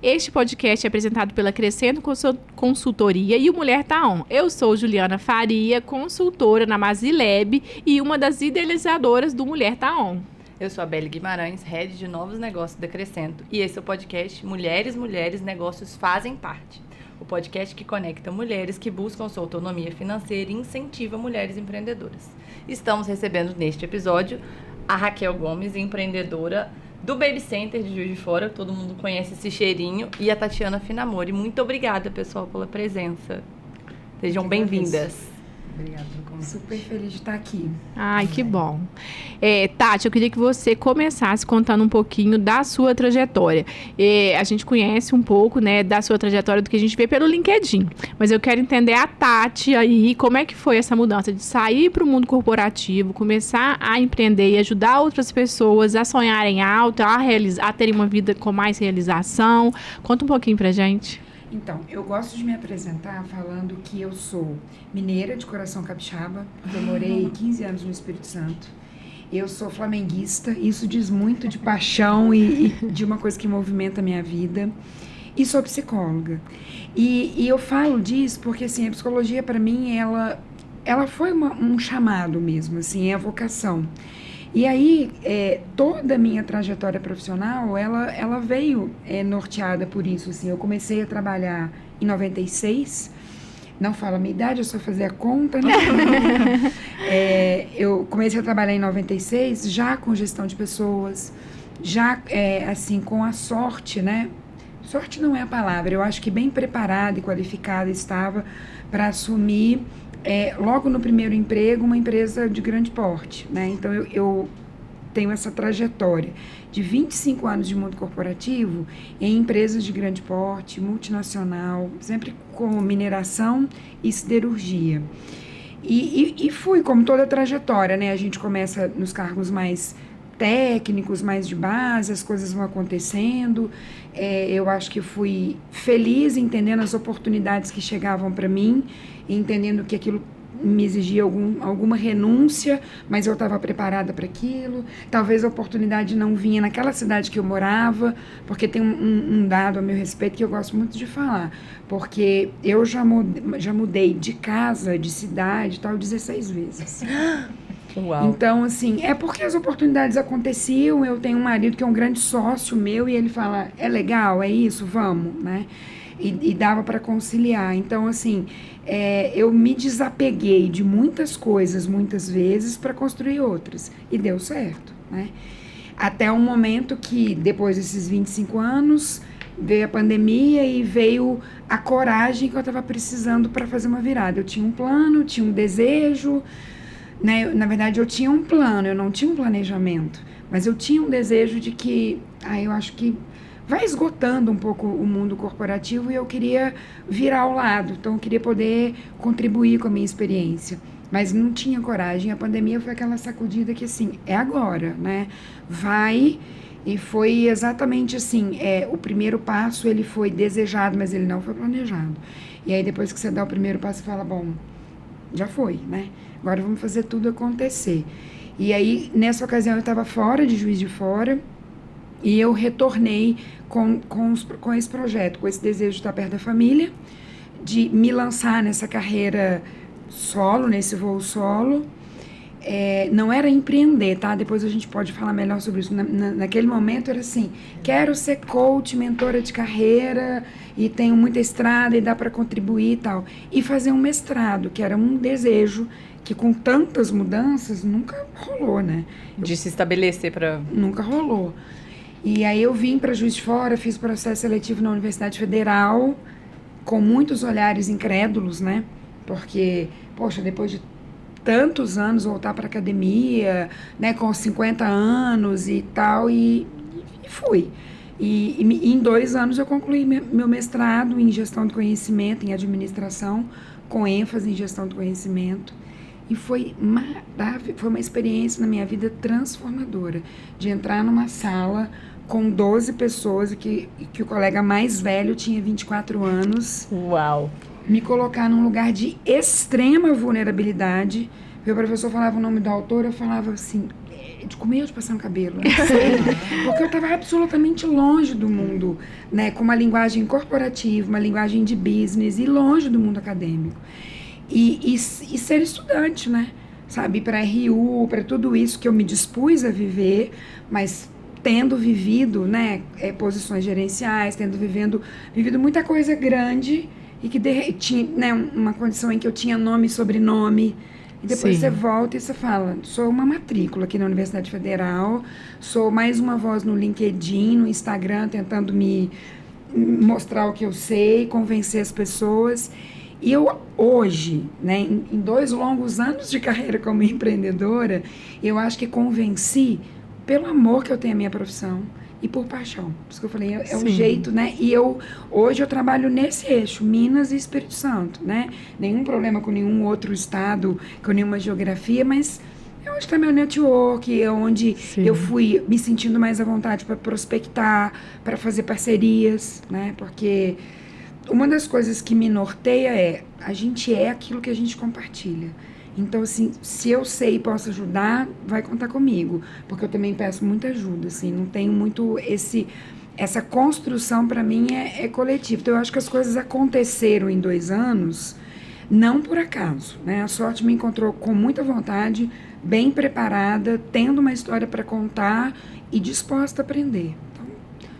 Este podcast é apresentado pela Crescendo Consultoria e o Mulher Tá On. Eu sou Juliana Faria, consultora na Mazilab e uma das idealizadoras do Mulher Tá On. Eu sou a Belle Guimarães, Head de Novos Negócios da Crescento, e esse é o podcast Mulheres, Negócios Fazem Parte. O podcast que conecta mulheres que buscam sua autonomia financeira e incentiva mulheres empreendedoras. Estamos recebendo neste episódio a Raquel Gomes, empreendedora do Baby Center de Juiz de Fora, todo mundo conhece esse cheirinho, e a Tatiana Finamori. Muito obrigada, pessoal, pela presença. Sejam bem-vindas. Obrigada pelo convite. Super feliz de estar aqui. Ai, que bom. Tati, eu queria que você começasse contando um pouquinho da sua trajetória. A gente conhece um pouco, né, da sua trajetória do que a gente vê pelo LinkedIn. Mas eu quero entender a Tati aí, como é que foi essa mudança de sair para o mundo corporativo, começar a empreender e ajudar outras pessoas a sonharem alto, a terem uma vida com mais realização. Conta um pouquinho pra gente. Então, eu gosto de me apresentar falando que eu sou mineira de coração capixaba, eu morei 15 anos no Espírito Santo. Eu sou flamenguista, isso diz muito de paixão e de uma coisa que movimenta a minha vida. E sou psicóloga. E eu falo disso porque, assim, a psicologia, para mim, ela foi um chamado mesmo, assim, é a vocação. E aí, toda a minha trajetória profissional, ela veio norteada por isso, assim. Eu comecei a trabalhar em 96, não falo a minha idade, eu só fazia a conta, né? Eu comecei a trabalhar em 96, já com gestão de pessoas, já, assim, com a sorte, né? Sorte não é a palavra, eu acho que bem preparada e qualificada estava para assumir... logo no primeiro emprego, uma empresa de grande porte, né? Então, eu tenho essa trajetória de 25 anos de mundo corporativo em empresas de grande porte, multinacional, sempre com mineração e siderurgia. E fui, como toda a trajetória, né? A gente começa nos cargos mais técnicos, mais de base, as coisas vão acontecendo. Eu acho que fui feliz entendendo as oportunidades que chegavam para mim, entendendo que aquilo me exigia alguma renúncia, mas eu estava preparada para aquilo. Talvez a oportunidade não vinha naquela cidade que eu morava, porque tem um dado a meu respeito que eu gosto muito de falar, porque eu já mudei de casa, de cidade, tal, 16 vezes. Uau. Então, assim, é porque as oportunidades aconteciam. Eu tenho um marido que é um grande sócio meu e ele fala, é legal, é isso, vamos, né? E dava para conciliar. Então, assim, eu me desapeguei de muitas coisas, muitas vezes, para construir outras. E deu certo, né? Até um momento que, depois desses 25 anos, veio a pandemia e veio a coragem que eu estava precisando para fazer uma virada. Eu tinha um plano, tinha um desejo, né? Na verdade, eu tinha um plano, eu não tinha um planejamento, mas eu tinha um desejo de que, eu acho que vai esgotando um pouco o mundo corporativo e eu queria virar ao lado, então eu queria poder contribuir com a minha experiência, mas não tinha coragem. A pandemia foi aquela sacudida que, assim, é agora, né? Vai, e foi exatamente assim, o primeiro passo, ele foi desejado, mas ele não foi planejado. E aí, depois que você dá o primeiro passo, você fala, bom, já foi, né? Agora vamos fazer tudo acontecer. E aí, nessa ocasião, eu estava fora de Juiz de Fora, e eu retornei com esse projeto, com esse desejo de estar perto da família, de me lançar nessa carreira solo, nesse voo solo. Não era empreender, tá? Depois a gente pode falar melhor sobre isso. Naquele momento era assim, quero ser coach, mentora de carreira, e tenho muita estrada e dá para contribuir e tal. E fazer um mestrado, que era um desejo que com tantas mudanças nunca rolou, né? De se estabelecer para... Nunca rolou. E aí eu vim para Juiz de Fora, fiz processo seletivo na Universidade Federal, com muitos olhares incrédulos, né? Porque, poxa, depois de tantos anos voltar para academia, né, com 50 anos e tal, e fui. E em 2 anos eu concluí meu mestrado em gestão do conhecimento, em administração, com ênfase em gestão do conhecimento. E foi maravilhoso, foi uma experiência na minha vida transformadora, de entrar numa sala com 12 pessoas, que o colega mais velho tinha 24 anos. Uau! Me colocar num lugar de extrema vulnerabilidade. Meu professor falava o nome do autor, eu falava assim, de comer ou de passar no cabelo, não sei. Porque eu estava absolutamente longe do mundo, né? Com uma linguagem corporativa, uma linguagem de business e longe do mundo acadêmico. E ser estudante, né? Sabe? Para RU, para tudo isso que eu me dispus a viver, mas tendo vivido, né? Posições gerenciais, vivido muita coisa grande e que tinha, né? Uma condição em que eu tinha nome e sobrenome. E depois Sim. você volta e você fala, sou uma matrícula aqui na Universidade Federal, sou mais uma voz no LinkedIn, no Instagram, tentando me mostrar o que eu sei, convencer as pessoas. E eu, hoje, né, em 2 longos anos de carreira como empreendedora, eu acho que convenci pelo amor que eu tenho à minha profissão e por paixão. Por isso que eu falei, é o jeito, né? E hoje eu trabalho nesse eixo, Minas e Espírito Santo, né? Nenhum problema com nenhum outro estado, com nenhuma geografia, mas é onde está meu network, é onde eu fui me sentindo mais à vontade para prospectar, para fazer parcerias, né? Porque uma das coisas que me norteia a gente é aquilo que a gente compartilha. Então, assim, se eu sei e posso ajudar, vai contar comigo. Porque eu também peço muita ajuda, assim, não tenho muito essa construção, para mim, é coletiva. Então, eu acho que as coisas aconteceram em 2 anos, não por acaso, né? A sorte me encontrou com muita vontade, bem preparada, tendo uma história para contar e disposta a aprender.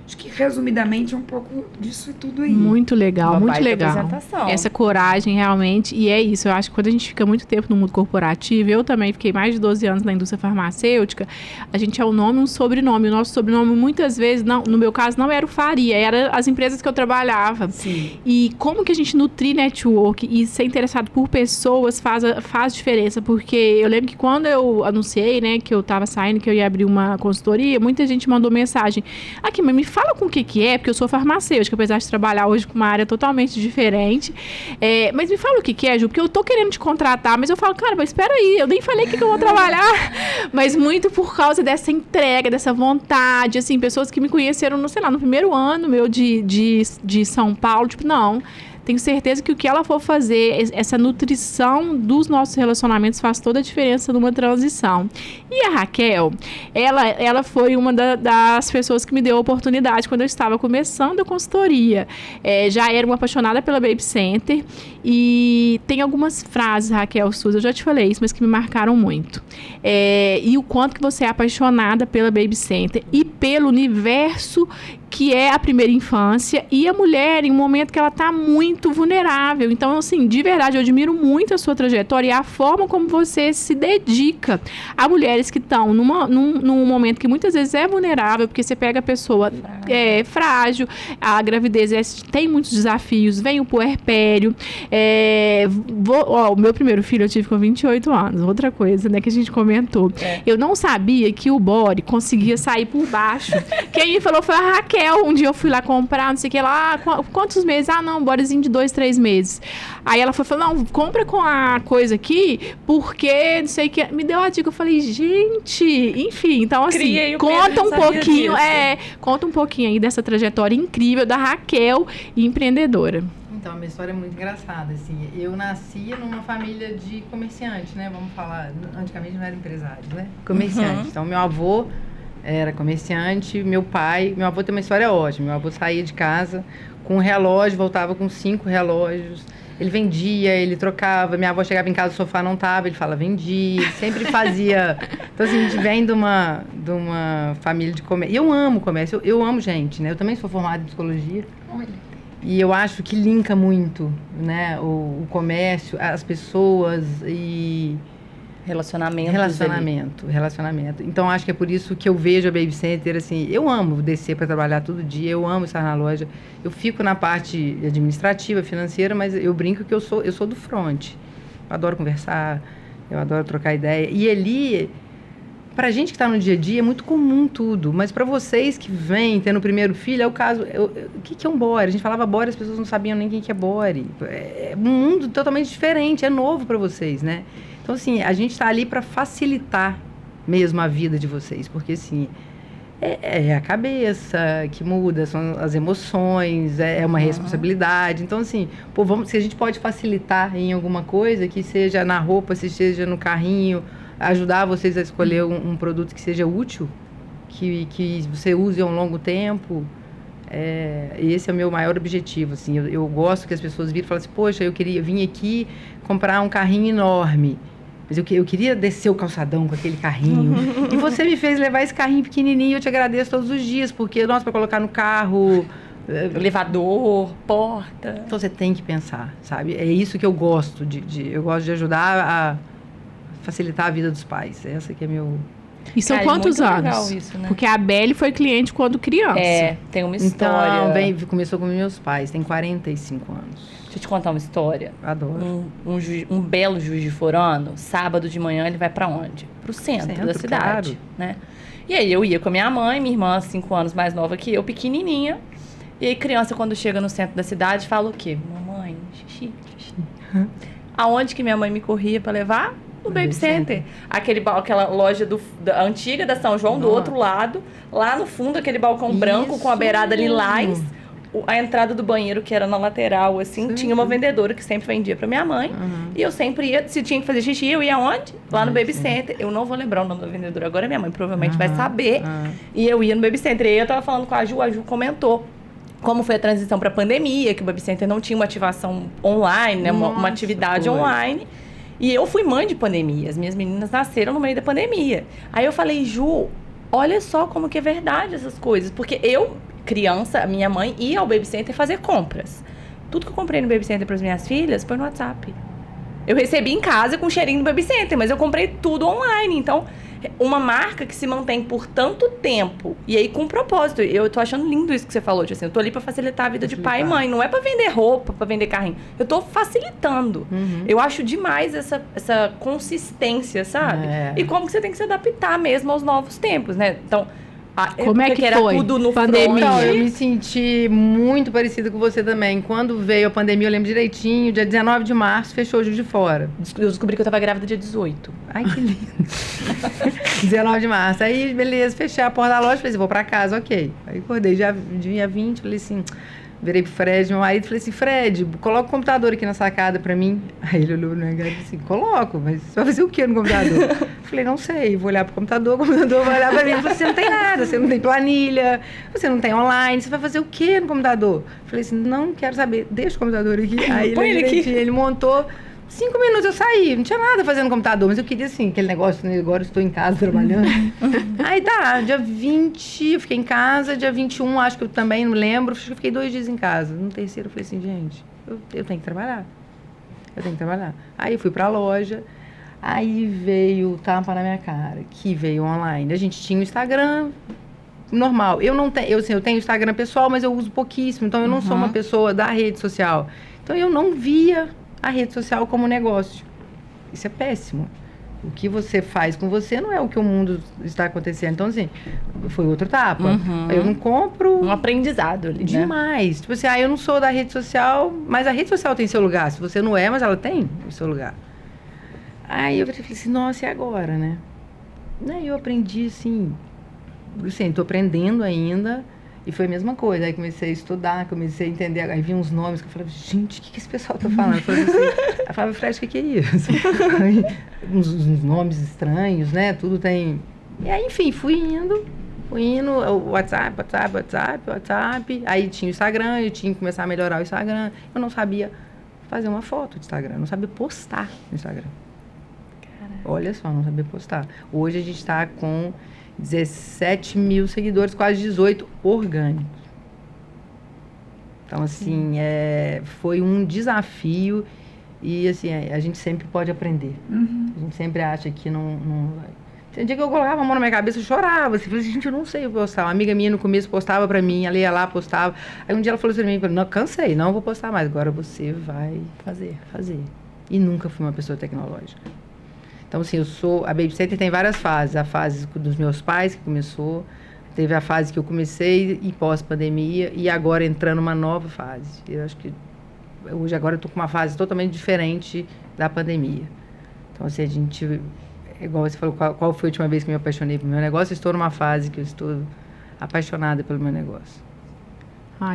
Acho que, resumidamente, é um pouco disso tudo aí. Muito legal, Uma muito baita legal. apresentação. Essa coragem, realmente, e é isso. Eu acho que quando a gente fica muito tempo no mundo corporativo, eu também fiquei mais de 12 anos na indústria farmacêutica, a gente é um nome e um sobrenome. O nosso sobrenome, muitas vezes, não, no meu caso, não era o Faria, era as empresas que eu trabalhava. Sim. E como que a gente nutrir network e ser interessado por pessoas faz diferença, porque eu lembro que quando eu anunciei, né, que eu estava saindo, que eu ia abrir uma consultoria, muita gente mandou mensagem, aqui, mas me fala com o que é, porque eu sou farmacêutica, apesar de trabalhar hoje com uma área totalmente diferente. Mas me fala o que é, Ju, porque eu tô querendo te contratar, mas eu falo, cara, mas espera aí, eu nem falei que eu vou trabalhar. Mas muito por causa dessa entrega, dessa vontade, assim, pessoas que me conheceram, no, sei lá, no primeiro ano meu de São Paulo, tipo, não... Tenho certeza que o que ela for fazer, essa nutrição dos nossos relacionamentos faz toda a diferença numa transição. E a Raquel, ela foi uma das pessoas que me deu a oportunidade quando eu estava começando a consultoria. Já era uma apaixonada pela Baby Center e tem algumas frases, Raquel Souza, eu já te falei isso, mas que me marcaram muito. E o quanto que você é apaixonada pela Baby Center e pelo universo que é a primeira infância e a mulher em um momento que ela está muito vulnerável. Então, assim, de verdade, eu admiro muito a sua trajetória e a forma como você se dedica a mulheres que estão num momento que muitas vezes é vulnerável, porque você pega a pessoa frágil, a gravidez tem muitos desafios, vem o puerpério. O meu primeiro filho eu tive com 28 anos, outra coisa, né, que a gente comentou. Eu não sabia que o body conseguia sair por baixo. Quem me falou foi a Raquel. Um dia eu fui lá comprar, não sei o que lá, quantos meses? Ah, não, bodyzinho de 2, 3 meses. Aí ela falou, não, compra com a coisa aqui, porque não sei o que. Me deu a dica, eu falei, gente, enfim, então assim, conta um pouquinho, conta um pouquinho aí dessa trajetória incrível da Raquel, empreendedora. Então, a minha história é muito engraçada, assim, eu nasci numa família de comerciantes, né, vamos falar, antigamente não era empresário, né, comerciante. Então, meu avô era comerciante, meu avô tem uma história ótima, meu avô saía de casa com um relógio, voltava com 5 relógios, ele vendia, ele trocava, minha avó chegava em casa, o sofá não tava, ele fala, vendi, ele sempre fazia. Então, assim, a gente vem de uma família de comércio, e eu amo comércio, eu amo gente, né, eu também sou formada em psicologia. Olha. E eu acho que linka muito, né, o comércio, as pessoas e... Relacionamento. Então, acho que é por isso que eu vejo a Baby Center, assim, eu amo descer para trabalhar todo dia, eu amo estar na loja. Eu fico na parte administrativa, financeira, mas eu brinco que eu sou do front. Eu adoro conversar, eu adoro trocar ideia. E ali, pra gente que está no dia a dia, é muito comum tudo. Mas para vocês que vêm tendo o primeiro filho, é o caso... O que é um body? A gente falava body, as pessoas não sabiam nem quem que é body. É um mundo totalmente diferente, é novo para vocês, né? Então, assim, a gente está ali para facilitar mesmo a vida de vocês, porque, assim, é a cabeça que muda, são as emoções, é uma responsabilidade. Então, assim, se a gente pode facilitar em alguma coisa, que seja na roupa, se seja no carrinho, ajudar vocês a escolher um produto que seja útil, que você use a um longo tempo. Esse é o meu maior objetivo, assim. Eu gosto que as pessoas virem e falem assim, poxa, eu vim aqui comprar um carrinho enorme, mas eu queria descer o calçadão com aquele carrinho. E você me fez levar esse carrinho pequenininho, eu te agradeço todos os dias, porque, nossa, para colocar no carro... elevador, porta... Então você tem que pensar, sabe? É isso que eu gosto, eu gosto de ajudar a facilitar a vida dos pais. Essa que é meu... E são Cara, quantos muito anos? legal isso, né? Porque a Belle foi cliente quando criança. Tem uma história. Então, começou com meus pais, tem 45 anos. Deixa eu te contar uma história. Adoro. Um belo Juiz de Fora, sábado de manhã, ele vai pra onde? Pro centro da cidade, claro. né? E aí eu ia com a minha mãe 5 anos mais nova que eu, pequenininha. E aí criança, quando chega no centro da cidade, fala o quê? Mamãe, xixi. Aonde que minha mãe me corria pra levar? No Baby Center. Aquela loja antiga da São João, do outro lado. Lá no fundo, aquele balcão branco com a beirada lilás. A entrada do banheiro, que era na lateral, assim, tinha uma vendedora que sempre vendia pra minha mãe. E eu sempre ia, se tinha que fazer xixi, eu ia onde? Lá no Baby Center. Eu não vou lembrar o nome da vendedora agora, minha mãe provavelmente vai saber. E eu ia no Baby Center. E aí eu tava falando com a Ju comentou como foi a transição pra pandemia, que o Baby Center não tinha uma ativação online, né? Uma atividade online. E eu fui mãe de pandemia. As minhas meninas nasceram no meio da pandemia. Aí eu falei, Ju, olha só como que é verdade essas coisas. Porque eu, criança, a minha mãe ia ao Baby Center fazer compras. Tudo que eu comprei no Baby Center para as minhas filhas foi no WhatsApp. Eu recebi em casa com cheirinho do Baby Center, mas eu comprei tudo online. Então, uma marca que se mantém por tanto tempo, e aí com propósito. Eu tô achando lindo isso que você falou, tipo assim, eu tô ali pra facilitar a vida de pai e mãe, não é pra vender roupa, pra vender carrinho. Eu tô facilitando. Eu acho demais essa consistência, sabe? E como que você tem que se adaptar mesmo aos novos tempos, né? Então, como é que era foi? tudo no Pandemia. front. Eu me senti muito parecida com você também. Quando veio a pandemia, eu lembro direitinho, dia 19 de março, fechou o Juiz de Fora. Eu descobri que eu tava grávida dia 18. Ai, que lindo. 19 de março. Aí, beleza, fechei a porta da loja, falei assim, vou pra casa, ok. Aí acordei, dia 20, falei assim, virei pro Fred, meu marido, falei assim, Fred, coloca o computador aqui na sacada pra mim. Aí ele olhou no meu e disse assim, coloco, mas você vai fazer o que no computador? Falei, não sei, vou olhar pro computador, o computador vai olhar pra mim. Ele falou, você não tem nada, você não tem planilha, você não tem online, você vai fazer o que no computador? Falei assim, não quero saber, deixa o computador aqui. Aí ele montou, 5 minutos eu saí, não tinha nada fazendo no computador, mas eu queria assim, aquele negócio, né, agora estou em casa trabalhando. Aí tá, dia 20, eu fiquei em casa, dia 21, acho que eu também, não lembro, acho que eu fiquei 2 dias em casa. No terceiro eu falei assim, gente, eu tenho que trabalhar. Aí eu fui pra loja, aí veio o tapa na minha cara, que veio online. A gente tinha o Instagram normal. Eu tenho Instagram pessoal, mas eu uso pouquíssimo, então eu não sou uma pessoa da rede social. Então eu não via a rede social como negócio. Isso é péssimo. O que você faz com você não é o que o mundo está acontecendo. Então, assim, foi outro tapa. Eu não compro... Um aprendizado ali, demais. Né? Tipo assim, eu não sou da rede social, mas a rede social tem seu lugar. Se você não é, mas ela tem o seu lugar. Aí eu falei assim, nossa, e agora, né? Aí eu aprendi, assim, tô aprendendo ainda. E foi a mesma coisa. Aí comecei a estudar, comecei a entender. Aí vi uns nomes que eu falava, gente, o que esse pessoal tá falando? Eu falava, Fred, o que é isso? Aí, uns nomes estranhos, né? Tudo tem... E aí, enfim, fui indo, WhatsApp. Aí tinha o Instagram, eu tinha que começar a melhorar o Instagram. Eu não sabia fazer uma foto de Instagram, não sabia postar no Instagram. Caramba. Olha só, não sabia postar. Hoje a gente tá com 17 mil seguidores, quase 18 orgânicos. Então, assim, foi um desafio e, assim, a gente sempre pode aprender. A gente sempre acha que não vai. Tem dia que eu colocava a mão na minha cabeça e chorava. Assim, falei, gente, eu não sei postar. Uma amiga minha no começo postava pra mim, ela ia lá, postava. Aí um dia ela falou assim pra mim, não, cansei, não vou postar mais. Agora você vai fazer. E nunca fui uma pessoa tecnológica. Então, assim, a Baby Center tem várias fases. A fase dos meus pais, que começou, teve a fase que eu comecei e pós-pandemia, e agora entrando numa nova fase. Eu acho que hoje, agora, eu tô com uma fase totalmente diferente da pandemia. Então, assim, a gente, igual você falou, qual foi a última vez que eu me apaixonei pelo meu negócio? Eu estou numa fase que eu estou apaixonada pelo meu negócio.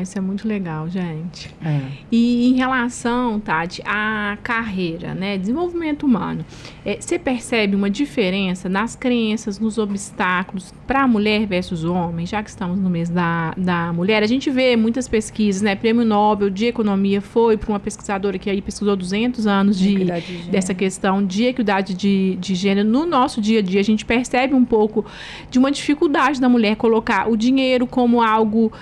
Isso é muito legal, gente. É. E em relação, Tati, à carreira, né, desenvolvimento humano, você percebe uma diferença nas crenças, nos obstáculos para a mulher versus o homem, já que estamos no mês da mulher? A gente vê muitas pesquisas, né, Prêmio Nobel de Economia foi para uma pesquisadora que aí pesquisou 200 anos dessa questão de equidade de gênero. No nosso dia a dia, a gente percebe um pouco de uma dificuldade da mulher colocar o dinheiro como algo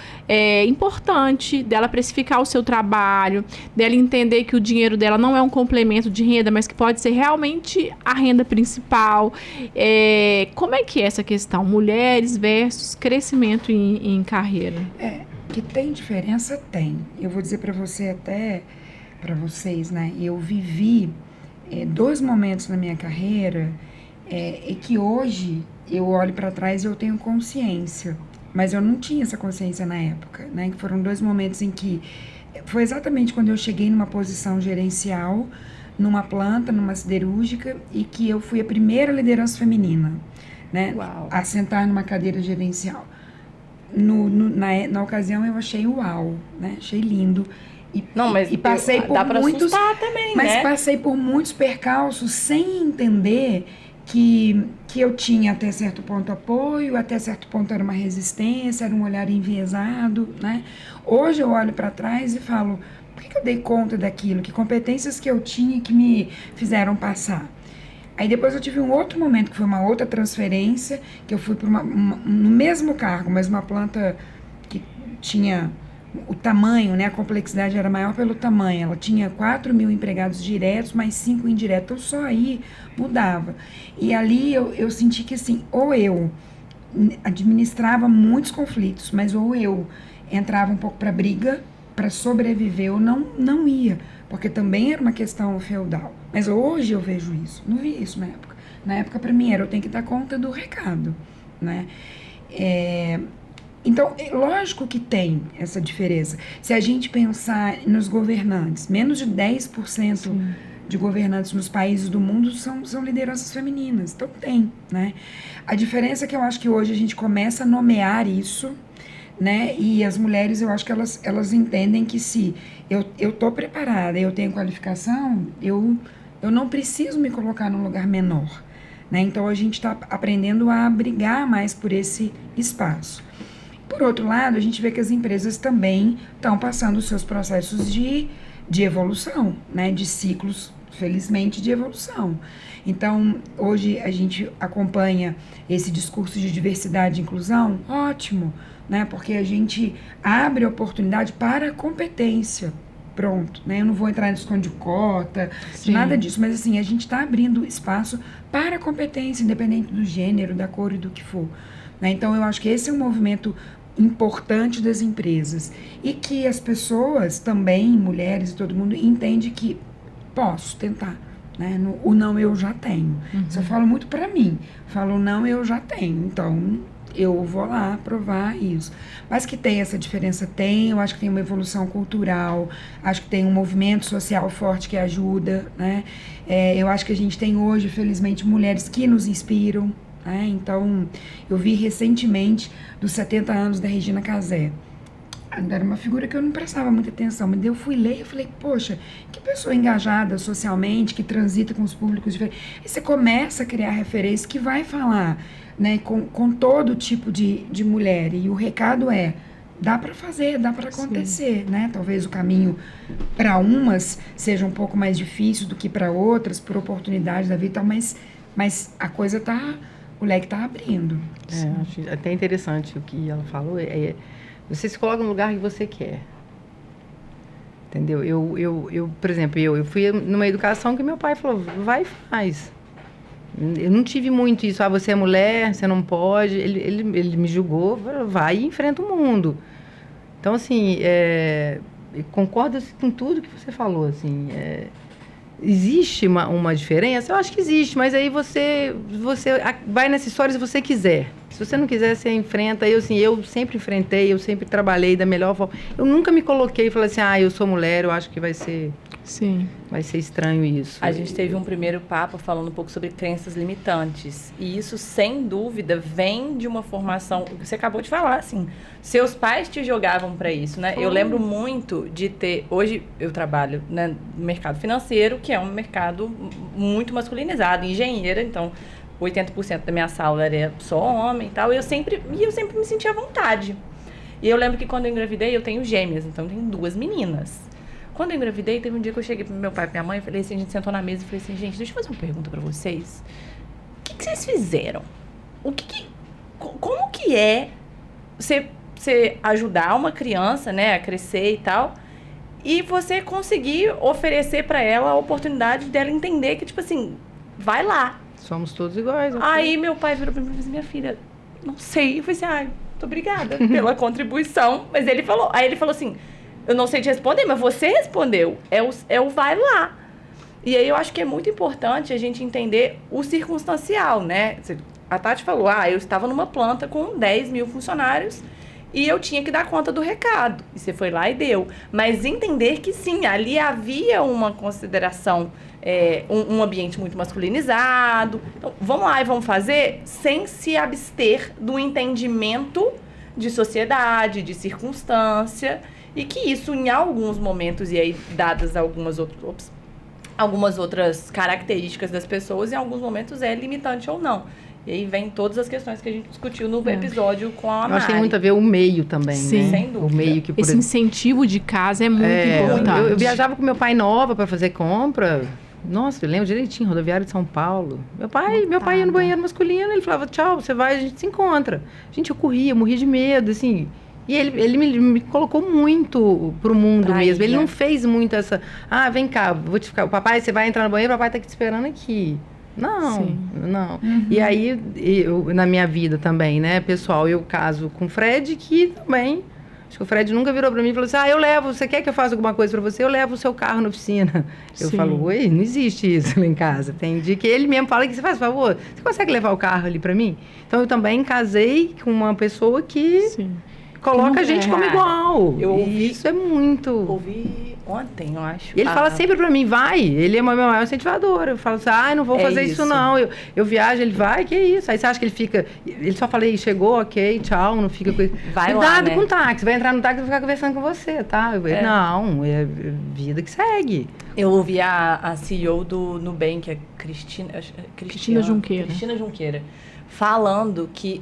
importante, dela precificar o seu trabalho, dela entender que o dinheiro dela não é um complemento de renda, mas que pode ser realmente a renda principal. Como é que é essa questão? Mulheres versus crescimento em carreira. Que tem diferença, tem. Eu vou dizer para você até, para vocês, né? Eu vivi 2 momentos na minha carreira que hoje eu olho para trás e eu tenho consciência. Mas eu não tinha essa consciência na época, né? Que foram 2 momentos em que... Foi exatamente quando eu cheguei numa posição gerencial, numa planta, numa siderúrgica, e que eu fui a primeira liderança feminina, né? Uau. A sentar numa cadeira gerencial. Na ocasião eu achei uau, né? Achei lindo. Mas e passei por dá pra muitos... assustar também, mas né? passei por muitos percalços sem entender... Que eu tinha até certo ponto apoio, até certo ponto era uma resistência, era um olhar enviesado, né? Hoje eu olho para trás e falo, por que eu dei conta daquilo? Que competências que eu tinha que me fizeram passar? Aí depois eu tive um outro momento, que foi uma outra transferência, que eu fui para no mesmo cargo, mas uma planta que tinha... O tamanho, né, a complexidade era maior pelo tamanho. Ela tinha 4.000 empregados diretos, mais 5 indiretos. Então, só aí mudava. E ali eu senti que, assim, ou eu administrava muitos conflitos, mas ou eu entrava um pouco para briga, para sobreviver, ou não ia. Porque também era uma questão feudal. Mas hoje eu vejo isso. Não vi isso na época. Na época, para mim, eu tenho que dar conta do recado, né? Então, lógico que tem essa diferença. Se a gente pensar nos governantes, menos de 10% Sim. de governantes nos países do mundo são lideranças femininas. Então, tem, né? A diferença é que eu acho que hoje a gente começa a nomear isso, né? E as mulheres, eu acho que elas entendem que se eu tô preparada, eu tenho qualificação, eu não preciso me colocar num lugar menor, né? Então, a gente está aprendendo a brigar mais por esse espaço. Por outro lado, a gente vê que as empresas também estão passando os seus processos de evolução, né? De ciclos, felizmente, de evolução. Então, hoje a gente acompanha esse discurso de diversidade e inclusão, ótimo, né? Porque a gente abre oportunidade para a competência. Pronto, né? Eu não vou entrar em discussão de cota, de nada disso, mas assim, a gente está abrindo espaço para a competência, independente do gênero, da cor e do que for. Né? Então, eu acho que esse é um movimento importante das empresas e que as pessoas também, mulheres e todo mundo, entende que posso tentar, né? O não eu já tenho. Isso eu falo muito pra mim. Falo não eu já tenho. Então, eu vou lá provar isso. Mas que tem essa diferença, tem. Eu acho que tem uma evolução cultural. Acho que tem um movimento social forte que ajuda, né? Eu acho que a gente tem hoje, felizmente, mulheres que nos inspiram. Então, eu vi recentemente dos 70 anos da Regina Casé. Era uma figura que eu não prestava muita atenção, mas eu fui ler e falei, poxa, que pessoa engajada socialmente, que transita com os públicos diferentes. E você começa a criar referências que vai falar, né, com todo tipo de mulher. E o recado dá para fazer, dá para acontecer, né? Talvez o caminho para umas seja um pouco mais difícil do que para outras, por oportunidade da vida e tal, mas a coisa tá... O leque está abrindo. Acho até interessante o que ela falou. Você se coloca no lugar que você quer. Entendeu? Eu por exemplo, eu fui numa educação que meu pai falou, vai e faz. Eu não tive muito isso. Você é mulher, você não pode. Ele me julgou, vai e enfrenta o mundo. Então, assim, concordo com tudo que você falou, assim... Existe uma diferença? Eu acho que existe, mas aí você vai nessa história se você quiser. Se você não quiser, você enfrenta. Eu sempre enfrentei, eu sempre trabalhei da melhor forma. Eu nunca me coloquei e falei assim, eu sou mulher, eu acho que vai ser estranho isso. A gente teve um primeiro papo falando um pouco sobre crenças limitantes. E isso, sem dúvida, vem de uma formação... Você acabou de falar, assim. Seus pais te jogavam para isso, né? Eu lembro muito de ter... Hoje eu trabalho, né, no mercado financeiro, que é um mercado muito masculinizado. Engenheira, então... 80% da minha sala era só homem e tal. E eu sempre me sentia à vontade. E eu lembro que quando eu engravidei, eu tenho gêmeas. Então, eu tenho 2 meninas. Quando eu engravidei, teve um dia que eu cheguei pro meu pai e pra minha mãe, falei assim, a gente sentou na mesa e falei assim, gente, deixa eu fazer uma pergunta pra vocês. O que vocês fizeram? Como que é você ajudar uma criança, né, a crescer e tal, e você conseguir oferecer pra ela a oportunidade dela entender que, tipo assim, vai lá. Somos todos iguais. Aí meu pai virou pra mim e falou assim, minha filha, não sei. Eu falei assim, muito obrigada pela contribuição. Mas ele falou assim, eu não sei te responder, mas você respondeu. É o vai lá. E aí eu acho que é muito importante a gente entender o circunstancial, né? A Tati falou, eu estava numa planta com 10 mil funcionários e eu tinha que dar conta do recado. E você foi lá e deu. Mas entender que sim, ali havia uma consideração, um ambiente muito masculinizado. Então, vamos lá e vamos fazer sem se abster do entendimento de sociedade, de circunstância. E que isso, em alguns momentos, e aí dadas algumas outras características das pessoas, em alguns momentos é limitante ou não. E aí vem todas as questões que a gente discutiu no episódio com a Mari. Eu acho que tem muito a ver o meio também, sim, né? Sem dúvida. O meio que esse incentivo de casa é muito importante. Eu viajava com meu pai nova para fazer compra. Nossa, eu lembro direitinho, rodoviário de São Paulo. Meu pai ia no banheiro masculino, ele falava, tchau, você vai, a gente se encontra. Gente, eu morria de medo, assim. E ele me colocou muito pro mundo mesmo. Ele não fez muito essa... vem cá, vou te ficar... Papai, você vai entrar no banheiro, o papai tá aqui te esperando aqui. Não. Uhum. E aí, na minha vida também, né, pessoal, eu caso com o Fred, que também... Acho que o Fred nunca virou pra mim e falou assim, eu levo, você quer que eu faça alguma coisa pra você? Eu levo o seu carro na oficina. Eu falo, oi, não existe isso lá em casa. Tem dia que ele mesmo fala que você faz, por favor, você consegue levar o carro ali pra mim? Então, eu também casei com uma pessoa que... Sim. Coloca a gente como igual. Eu ouvi, isso é muito... Ouvi ontem, eu acho. E ele fala sempre pra mim, vai. Ele é meu maior incentivador. Eu falo assim, não vou fazer isso não. Eu viajo, ele vai, que isso. Aí você acha que ele fica... Ele só fala, chegou, ok, tchau, não fica... Vai Cuidado lá, né? com o táxi. Vai entrar no táxi e ficar conversando com você, tá? Não, é vida que segue. Eu ouvi a CEO do Nubank, a Cristina Junqueira, falando que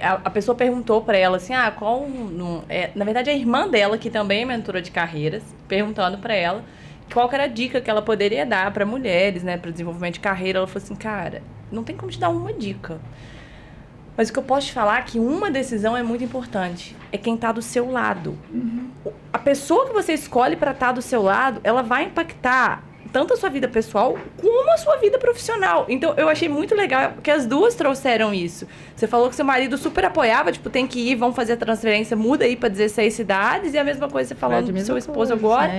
a pessoa perguntou para ela assim, na verdade a irmã dela, que também é mentora de carreiras, perguntando para ela qual que era a dica que ela poderia dar para mulheres, né, para desenvolvimento de carreira. Ela falou assim, cara, não tem como te dar uma dica, mas o que eu posso te falar é que uma decisão é muito importante, é quem tá do seu lado. Uhum. A pessoa que você escolhe para estar do seu lado, ela vai impactar tanto a sua vida pessoal como a sua vida profissional. Então, eu achei muito legal que as duas trouxeram isso. Você falou que seu marido super apoiava, tipo, tem que ir, vamos fazer a transferência, muda aí para 16 cidades, e a mesma coisa você falando do seu esposo agora.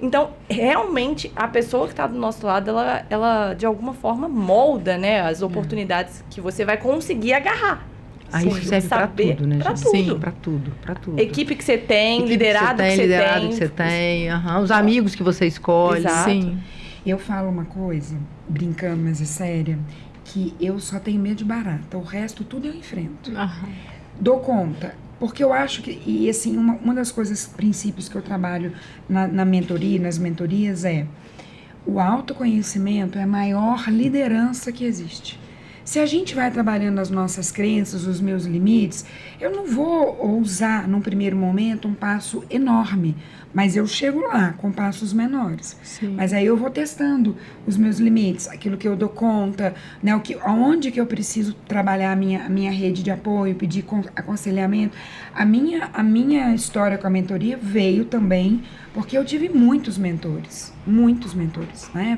Então, realmente, a pessoa que está do nosso lado, ela de alguma forma molda, né, as oportunidades que você vai conseguir agarrar. Isso serve para tudo, né, gente? Sim, para tudo. Equipe que você tem, liderado que você tem. Os amigos que você escolhe. Exato. Sim. Eu falo uma coisa, brincando, mas é séria, que eu só tenho medo de barata. O resto, tudo eu enfrento. Dou conta. Porque eu acho que, e assim, uma das coisas, princípios que eu trabalho na mentoria, nas mentorias o autoconhecimento é a maior liderança que existe. Se a gente vai trabalhando as nossas crenças, os meus limites, eu não vou ousar, num primeiro momento, um passo enorme, mas eu chego lá com passos menores. Sim. Mas aí eu vou testando os meus limites, aquilo que eu dou conta, né, aonde que eu preciso trabalhar a minha rede de apoio, pedir aconselhamento. A minha história com a mentoria veio também porque eu tive muitos mentores, né?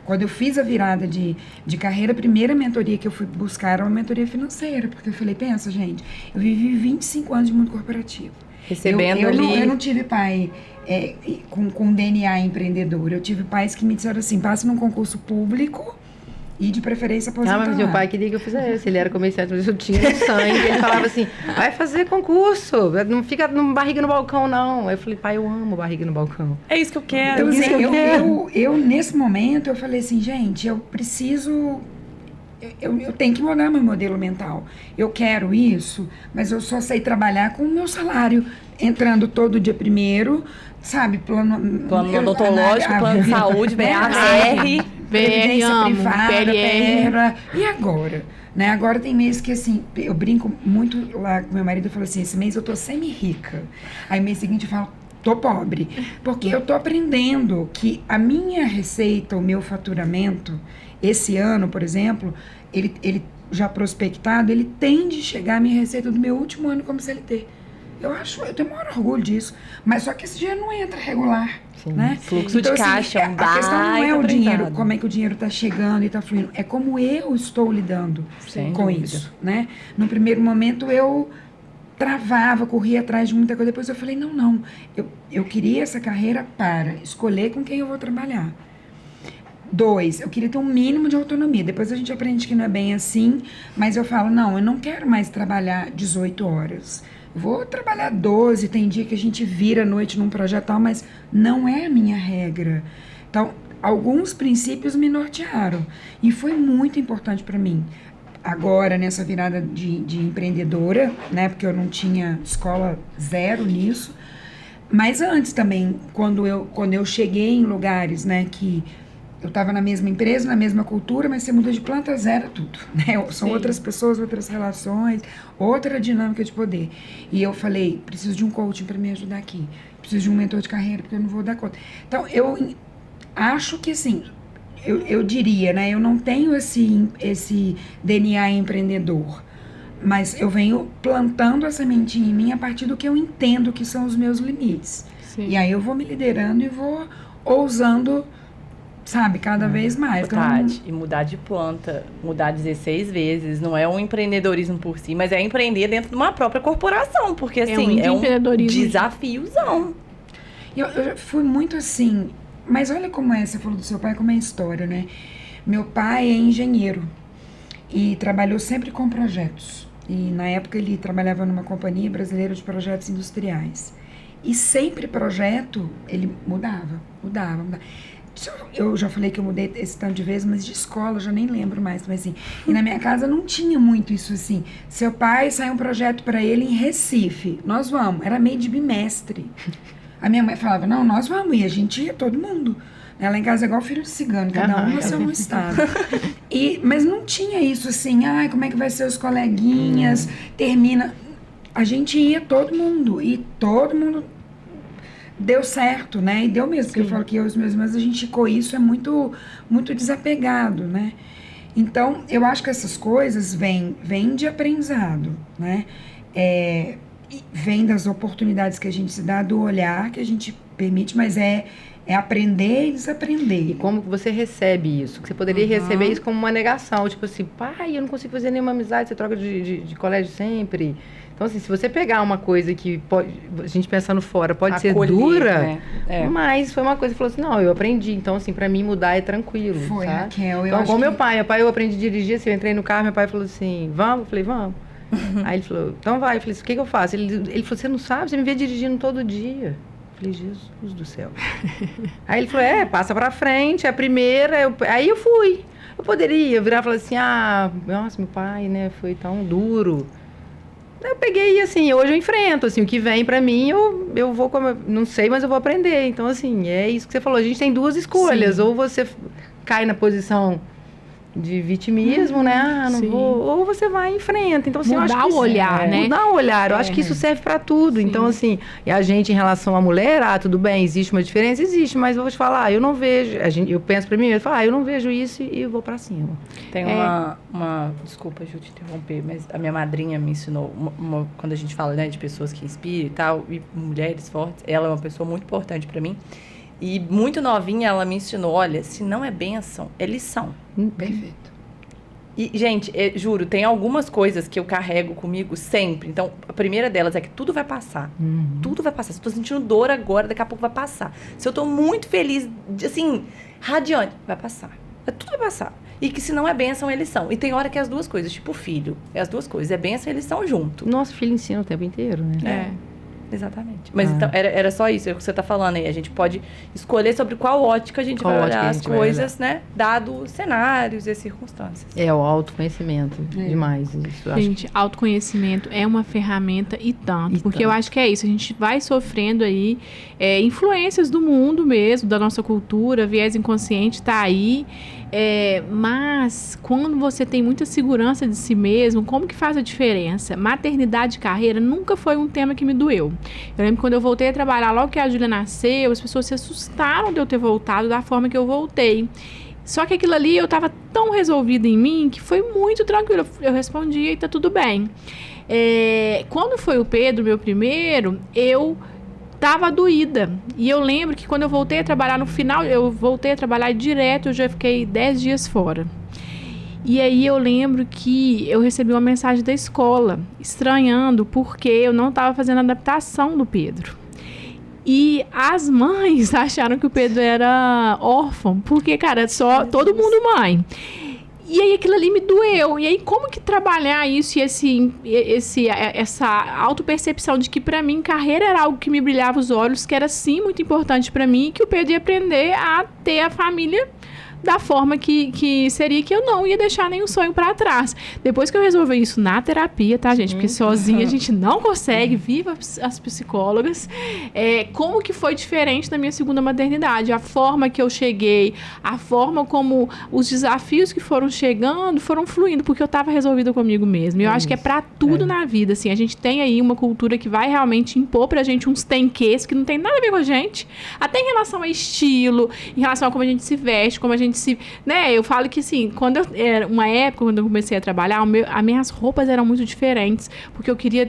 Quando eu fiz a virada de carreira, a primeira mentoria que eu fui buscar era uma mentoria financeira, porque eu falei, pensa, gente, eu vivi 25 anos de mundo corporativo. Recebendo ali... Eu não tive pai com DNA empreendedor, eu tive pais que me disseram assim, passa num concurso público E de preferência Ah, aposentar. mas meu pai queria que eu fizesse. Ele era comerciante, mas eu tinha no sangue. Ele falava assim, vai fazer concurso. Não fica barriga no balcão, não. Eu falei, pai, eu amo barriga no balcão. É isso que eu quero. Então, isso assim, que eu quero. eu, nesse momento, eu falei assim, gente, eu preciso... Eu tenho que mudar meu modelo mental. Eu quero isso, mas eu só sei trabalhar com o meu salário. Entrando todo dia primeiro, sabe? Plano odontológico, plano de saúde, BR. Previdência amo, privada, PLR. E agora? Né? Agora tem mês que, assim, eu brinco muito lá com meu marido, eu falo assim, esse mês eu tô semi-rica. Aí mês seguinte eu falo, tô pobre. Porque eu tô aprendendo que a minha receita, o meu faturamento, esse ano, por exemplo, ele já prospectado, ele tende a chegar à minha receita do meu último ano como CLT. Eu tenho o maior orgulho disso. Mas só que esse dinheiro não entra regular. Sim. Né? Fluxo de caixa, a questão não é o baita dinheiro, aprendizado. como é que o dinheiro está chegando e está fluindo. É como eu estou lidando Sem com dúvida. isso. Né? No primeiro momento eu travava, corria atrás de muita coisa. Depois eu falei, não. Eu queria essa carreira para escolher com quem eu vou trabalhar. 2, eu queria ter um mínimo de autonomia. Depois a gente aprende que não é bem assim, mas eu falo, não, eu não quero mais trabalhar 18 horas. Vou trabalhar 12, tem dia que a gente vira à noite num projeto tal, mas não é a minha regra. Então, alguns princípios me nortearam e foi muito importante para mim. Agora, nessa virada de empreendedora, né, porque eu não tinha escola zero nisso, mas antes também, quando eu cheguei em lugares, né, que eu estava na mesma empresa, na mesma cultura, mas você muda de planta, zero tudo, né? São outras pessoas, outras relações, outra dinâmica de poder. E eu falei, preciso de um coaching para me ajudar aqui. Preciso de um mentor de carreira, porque eu não vou dar conta. Então, eu acho que, assim, eu diria, né? Eu não tenho esse DNA empreendedor, mas eu venho plantando a sementinha em mim a partir do que eu entendo que são os meus limites. Sim. E aí eu vou me liderando e vou ousando, sabe, cada vez mais. Tati, e mudar de planta, mudar 16 vezes, não é um empreendedorismo por si, mas é empreender dentro de uma própria corporação, porque assim, é um desafiozão. Eu fui muito assim, mas olha como é, você falou do seu pai, como é a história, né? Meu pai é engenheiro e trabalhou sempre com projetos. E na época ele trabalhava numa companhia brasileira de projetos industriais. E sempre projeto, ele mudava. Eu já falei que eu mudei esse tanto de vezes, mas de escola eu já nem lembro mais. Mas assim, e na minha casa não tinha muito isso assim. Seu pai saiu um projeto para ele em Recife. Nós vamos. Era meio de bimestre. A minha mãe falava, não, nós vamos. E a gente ia, todo mundo. Lá em casa é igual filho de cigano, cada um nasceu num estado. Mas não tinha isso assim, ai, como é que vai ser os coleguinhas, termina. A gente ia, todo mundo. E todo mundo deu certo, né? E deu mesmo, porque eu falo que eu e os meus irmãos, a gente com isso é muito, muito desapegado, né? Então, eu acho que essas coisas vêm de aprendizado, né? E vem das oportunidades que a gente se dá, do olhar que a gente permite, mas é aprender e desaprender. E como que você recebe isso? Que você poderia receber isso como uma negação, tipo assim, pai, eu não consigo fazer nenhuma amizade, você troca de colégio sempre. Então, assim, se você pegar uma coisa que pode, a gente pensando fora, pode ser dura, né? Mas foi uma coisa que falou assim, não, eu aprendi. Então, assim, pra mim mudar é tranquilo, Foi, sabe? Raquel, então, com meu pai eu aprendi a dirigir, assim, eu entrei no carro, meu pai falou assim, vamos? Eu falei, vamos. Aí ele falou, então vai. Eu falei, o que eu faço? Ele falou, você não sabe, você me vê dirigindo todo dia. Eu falei, Jesus do céu. Aí ele falou, passa pra frente, é a primeira. Aí eu fui. Eu poderia virar e falar assim, nossa, meu pai, né, foi tão duro. Eu peguei, assim, hoje eu enfrento, assim, o que vem pra mim, eu vou, não sei, mas eu vou aprender. Então, assim, é isso que você falou, a gente tem duas escolhas, ou você cai na posição de vitimismo, né? Não vou, ou você vai e enfrenta. Então, assim, mudar eu acho que o olhar, né? Mudar o olhar. Eu acho que isso serve para tudo. Sim. Então, assim, e a gente em relação à mulher, tudo bem, existe uma diferença? Existe, mas eu vou te falar, eu não vejo. Eu penso para mim, eu falo, eu não vejo isso e eu vou para cima. Tem desculpa, Ju, te interromper, mas a minha madrinha me ensinou, quando a gente fala, né, de pessoas que inspiram e tal, e mulheres fortes, ela é uma pessoa muito importante para mim. E muito novinha ela me ensinou, olha, se não é bênção, é lição. Perfeito. E, gente, juro, tem algumas coisas que eu carrego comigo sempre. Então, a primeira delas é que tudo vai passar. Tudo vai passar. Se eu tô sentindo dor agora, daqui a pouco vai passar. Se eu tô muito feliz, assim, radiante, vai passar. Tudo vai passar. e que se não é bênção, eles são. E tem hora que é as duas coisas, tipo filho, é as duas coisas, é bênção, eles são junto. Nosso filho ensina o tempo inteiro, né? Exatamente. Mas então, era só isso, é o que você está falando aí. A gente pode escolher sobre qual ótica a gente vai olhar as coisas, né? Dado os cenários e as circunstâncias. É o autoconhecimento, demais. Isso, gente, autoconhecimento é uma ferramenta e tanto. Porque eu acho que é isso. A gente vai sofrendo aí influências do mundo mesmo, da nossa cultura, viés inconsciente está aí. Mas quando você tem muita segurança de si mesmo, como que faz a diferença? Maternidade e carreira nunca foi um tema que me doeu. Eu lembro que quando eu voltei a trabalhar, logo que a Júlia nasceu, as pessoas se assustaram de eu ter voltado da forma que eu voltei. Só que aquilo ali eu estava tão resolvida em mim que foi muito tranquilo. Eu respondia e tá tudo bem. Quando foi o Pedro, meu primeiro, eu estava doída. E eu lembro que quando eu voltei a trabalhar, no final, eu voltei a trabalhar direto, eu já fiquei 10 dias fora. E aí eu lembro que eu recebi uma mensagem da escola, estranhando porque eu não estava fazendo a adaptação do Pedro. E as mães acharam que o Pedro era órfão, porque, cara, só todo mundo mãe. E aí aquilo ali me doeu. E aí como que trabalhar isso e essa autopercepção de que pra mim carreira era algo que me brilhava os olhos, que era sim muito importante pra mim, e que o Pedro ia aprender a ter a família da forma que seria, que eu não ia deixar nenhum sonho para trás. Depois que eu resolvi isso na terapia, tá, gente? Porque sozinha a gente não consegue, viva as psicólogas. Como que foi diferente na minha segunda maternidade? A forma que eu cheguei, a forma como os desafios que foram chegando, foram fluindo, porque eu estava resolvida comigo mesma. E eu acho que é para tudo na vida, assim. A gente tem aí uma cultura que vai realmente impor pra gente uns tem-quês que não tem nada a ver com a gente. Até em relação a estilo, em relação a como a gente se veste, como a gente né, eu falo que assim, era uma época, quando eu comecei a trabalhar, as minhas roupas eram muito diferentes, porque eu queria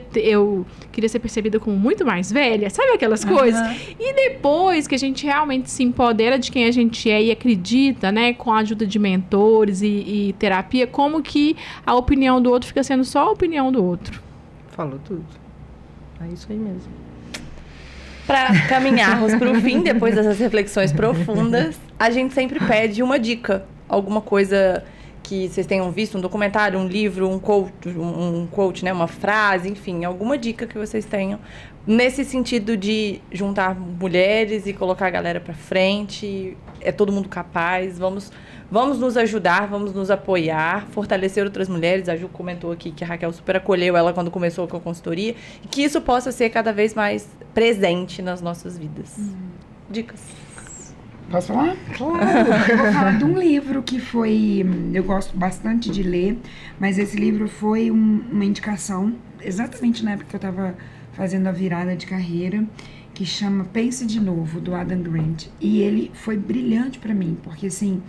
ser percebida como muito mais velha, sabe aquelas coisas? E depois que a gente realmente se empodera de quem a gente é e acredita, né, com a ajuda de mentores e terapia, como que a opinião do outro fica sendo só a opinião do outro. Falou tudo. É isso aí mesmo. Para caminharmos para o fim, depois dessas reflexões profundas, a gente sempre pede uma dica, alguma coisa que vocês tenham visto, um documentário, um livro, um quote, né, uma frase, enfim, alguma dica que vocês tenham nesse sentido de juntar mulheres e colocar a galera para frente. É todo mundo capaz, vamos nos ajudar, vamos nos apoiar, fortalecer outras mulheres. A Ju comentou aqui que a Raquel super acolheu ela quando começou com a consultoria, e que isso possa ser cada vez mais presente nas nossas vidas. Dicas. Posso falar? Claro. Eu vou falar de um livro que eu gosto bastante de ler, mas esse livro foi uma indicação, exatamente na época que eu estava fazendo a virada de carreira, que chama Pense de Novo, do Adam Grant. E ele foi brilhante para mim, porque assim,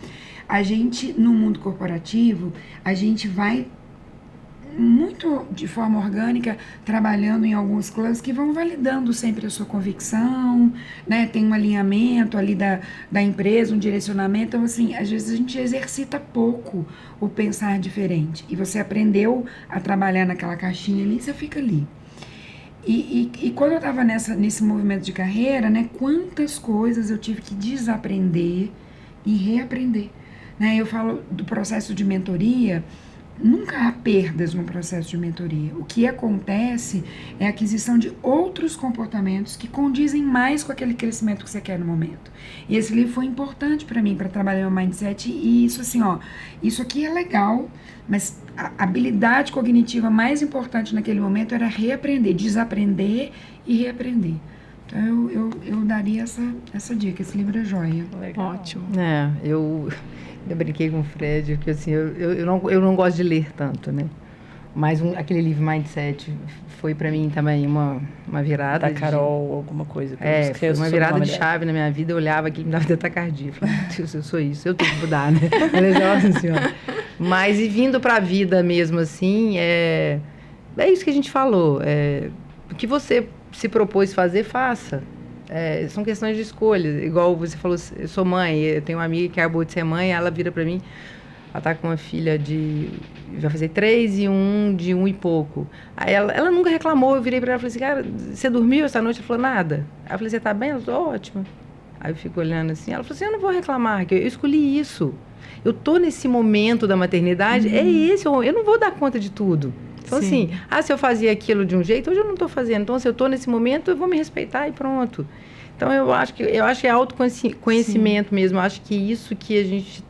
a gente, no mundo corporativo, a gente vai muito de forma orgânica trabalhando em alguns clãs que vão validando sempre a sua convicção, né? Tem um alinhamento ali da empresa, um direcionamento. Então, assim, às vezes a gente exercita pouco o pensar diferente. E você aprendeu a trabalhar naquela caixinha ali, você fica ali. E quando eu estava nesse movimento de carreira, né, quantas coisas eu tive que desaprender e reaprender. Né? Eu falo do processo de mentoria, nunca há perdas no processo de mentoria. O que acontece é a aquisição de outros comportamentos que condizem mais com aquele crescimento que você quer no momento. E esse livro foi importante para mim, para trabalhar meu mindset. E isso assim, isso aqui é legal, mas a habilidade cognitiva mais importante naquele momento era reaprender, desaprender e reaprender. Então eu daria essa dica. Esse livro é joia. Legal. Ótimo. Eu brinquei com o Fred, porque assim, eu não gosto de ler tanto, né? Mas aquele livro Mindset foi pra mim também uma virada. Da Carol, alguma coisa. Foi uma virada de chave na minha vida. Eu olhava aquilo e me dava taquicardia. Falei, meu Deus, eu sou isso, eu tenho que mudar, né? Mas e vindo pra vida mesmo, assim, é isso que a gente falou. O que você se propôs fazer, faça. São questões de escolha. Igual você falou, eu sou mãe, eu tenho uma amiga que acabou de ser mãe, ela vira pra mim, ela tá com uma filha vai fazer 3 e de 1 e pouco. Aí ela nunca reclamou, eu virei pra ela e falei assim, cara, você dormiu essa noite? Ela falou, nada. Aí eu falei, você tá bem? Ela falou, ótima. Aí eu fico olhando assim, ela falou assim, eu não vou reclamar, que eu escolhi isso. Eu tô nesse momento da maternidade, é esse, eu não vou dar conta de tudo. Então, Sim. assim, se eu fazia aquilo de um jeito, hoje eu não estou fazendo. Então, se eu estou nesse momento, eu vou me respeitar e pronto. Então, eu acho que é autoconhecimento mesmo. Eu acho que isso que a gente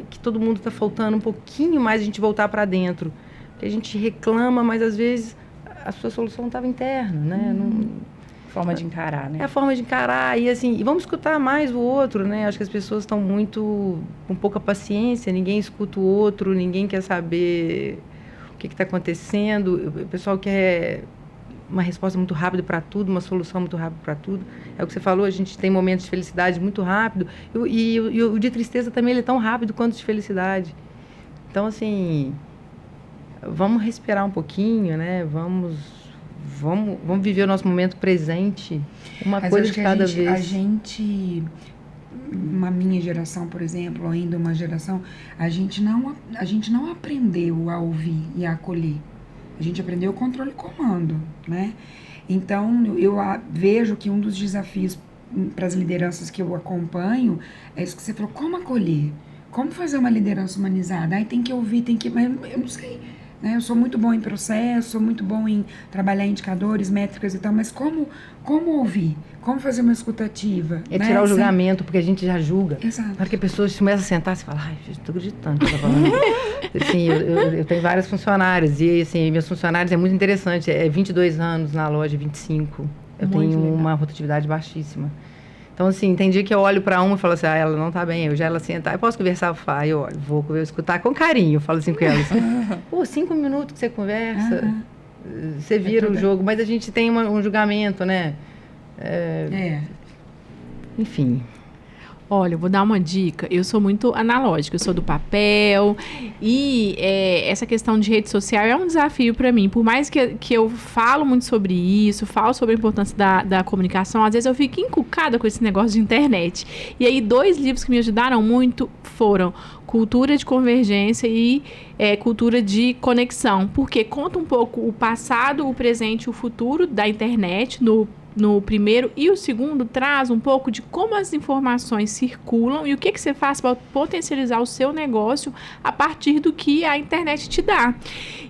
que todo mundo está faltando um pouquinho mais a gente voltar para dentro. Porque a gente reclama, mas às vezes a sua solução estava interna, né? Forma de encarar, né? É a forma de encarar e assim, e vamos escutar mais o outro, né? Acho que as pessoas estão muito com pouca paciência, ninguém escuta o outro, ninguém quer saber o que está acontecendo. O pessoal quer uma resposta muito rápida para tudo, uma solução muito rápida para tudo. É o que você falou, a gente tem momentos de felicidade muito rápido e o de tristeza também ele é tão rápido quanto o de felicidade. Então, assim, vamos respirar um pouquinho, né? Vamos viver o nosso momento presente, uma Mas coisa acho de que cada a vez. gente, uma minha geração, por exemplo, ou ainda uma geração, a gente não aprendeu a ouvir e a acolher. A gente aprendeu o controle e comando, né? Então, eu vejo que um dos desafios para as lideranças que eu acompanho é isso que você falou, como acolher? Como fazer uma liderança humanizada? Aí tem que ouvir, mas eu não sei. Né? Eu sou muito bom em processo, sou muito bom em trabalhar indicadores, métricas e tal, mas como ouvir? Como fazer uma escutativa? É né? tirar o julgamento, porque a gente já julga. Exato. Na hora que a pessoa começa a sentar, você fala, ai, gente, estou acreditando que ela tá falando. Assim, eu tenho várias funcionárias, e assim, meus funcionários é muito interessante, é 22 anos na loja, 25. Eu Muito tenho legal. uma rotatividade baixíssima. Então, assim, tem dia que eu olho para uma e falo assim, ela não tá bem, eu já ela sentar, eu posso conversar? Eu olho, vou escutar com carinho, eu falo assim com ela, assim, 5 minutos que você conversa, você vira o jogo, mas a gente tem um julgamento, né? Enfim. Olha, eu vou dar uma dica. Eu sou muito analógica, eu sou do papel e essa questão de rede social é um desafio para mim. Por mais que eu falo muito sobre isso, falo sobre a importância da comunicação, às vezes eu fico encucada com esse negócio de internet. E aí, 2 livros que me ajudaram muito foram Cultura de Convergência e Cultura de Conexão, porque conta um pouco o passado, o presente e o futuro da internet no primeiro, e o segundo traz um pouco de como as informações circulam e o que você faz para potencializar o seu negócio a partir do que a internet te dá.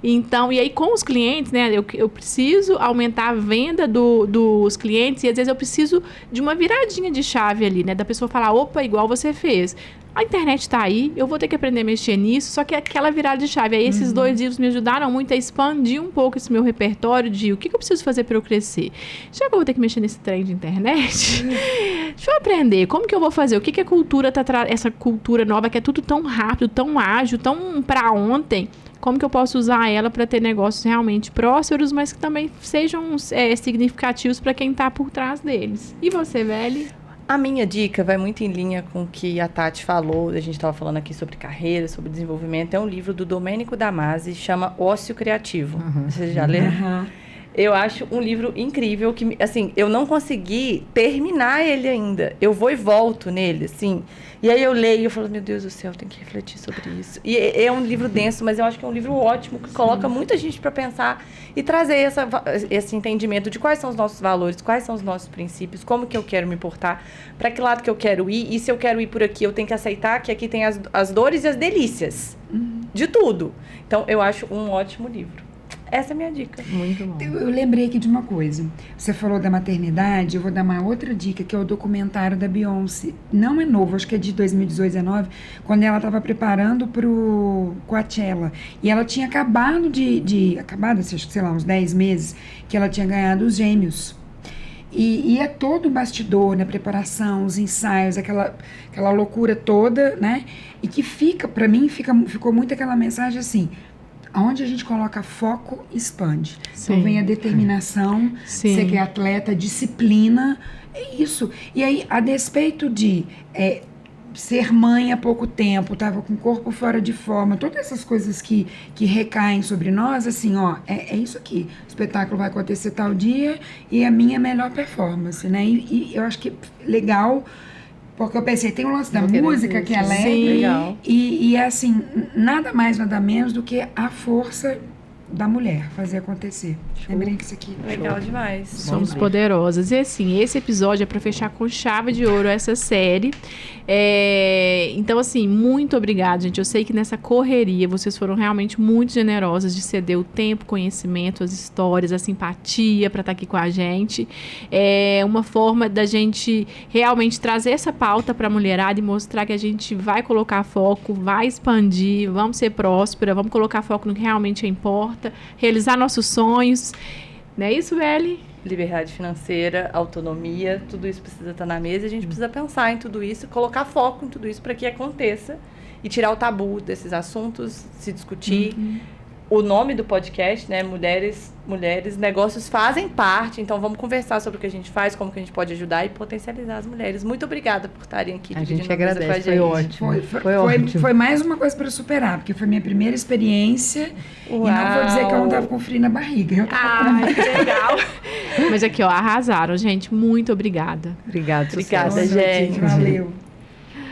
Então, e aí com os clientes, né, eu preciso aumentar a venda dos clientes e às vezes eu preciso de uma viradinha de chave ali, né, da pessoa falar, opa, igual você fez. A internet está aí, eu vou ter que aprender a mexer nisso, só que aquela virada de chave. Aí esses 2 livros me ajudaram muito a expandir um pouco esse meu repertório de o que eu preciso fazer para eu crescer. Já que eu vou ter que mexer nesse trem de internet, deixa eu aprender. Como que eu vou fazer? O que a cultura essa cultura nova que é tudo tão rápido, tão ágil, tão para ontem, como que eu posso usar ela para ter negócios realmente prósperos, mas que também sejam significativos para quem está por trás deles. E você, Velho? A minha dica vai muito em linha com o que a Tati falou, a gente estava falando aqui sobre carreira, sobre desenvolvimento. É um livro do Domênico Damasio, chama Ócio Criativo. Vocês já leram? Eu acho um livro incrível, que, assim, eu não consegui terminar ele ainda. Eu vou e volto nele, assim. E aí eu leio e eu falo, meu Deus do céu, tem que refletir sobre isso. E é um livro denso, mas eu acho que é um livro ótimo, que coloca muita gente para pensar e trazer esse entendimento de quais são os nossos valores, quais são os nossos princípios, como que eu quero me portar, para que lado que eu quero ir, e se eu quero ir por aqui, eu tenho que aceitar que aqui tem as dores e as delícias de tudo. Então, eu acho um ótimo livro. Essa é a minha dica. Muito bom. Eu lembrei aqui de uma coisa. Você falou da maternidade, eu vou dar uma outra dica, que é o documentário da Beyoncé. Não é novo, acho que é de 2018, 2019, quando ela estava preparando pro Coachella. E ela tinha acabado sei lá, uns 10 meses, que ela tinha ganhado os gêmeos. E é todo o bastidor, né, preparação, os ensaios, aquela loucura toda, né? E que para mim, ficou muito aquela mensagem assim, onde a gente coloca foco, expande. Sim. Então vem a determinação, Sim. você que é atleta, disciplina, é isso. E aí, a despeito de ser mãe há pouco tempo, estava com o corpo fora de forma, todas essas coisas que recaem sobre nós, assim, é isso aqui. O espetáculo vai acontecer tal dia e a minha melhor performance, né? E eu acho que legal, porque eu pensei, tem o lance da música que é alegre legal. E é assim, nada mais, nada menos do que a força da mulher, fazer acontecer. Lembrei que isso aqui. Legal demais. Somos poderosas. E assim, esse episódio é para fechar com chave de ouro essa série. Então, assim, muito obrigada, gente. Eu sei que nessa correria vocês foram realmente muito generosas de ceder o tempo, conhecimento, as histórias, a simpatia para estar aqui com a gente. É uma forma da gente realmente trazer essa pauta para a mulherada e mostrar que a gente vai colocar foco, vai expandir, vamos ser próspera, vamos colocar foco no que realmente importa, realizar nossos sonhos. Não é isso, Beli? Liberdade financeira, autonomia, tudo isso precisa estar na mesa e a gente precisa pensar em tudo isso, colocar foco em tudo isso para que aconteça e tirar o tabu desses assuntos, se discutir. O nome do podcast, né, Mulheres, Negócios Fazem Parte. Então, vamos conversar sobre o que a gente faz, como que a gente pode ajudar e potencializar as mulheres. Muito obrigada por estarem aqui dividindo a gente agradece, com a gente. foi ótimo. Foi ótimo. Foi mais uma coisa para superar, porque foi minha primeira experiência. Uau. E não vou dizer que eu não estava com frio na barriga. Eu tava Que legal. Mas aqui, ó, arrasaram, gente. Muito obrigada. Obrigada, Obrigada, Boa noite, gente. Valeu.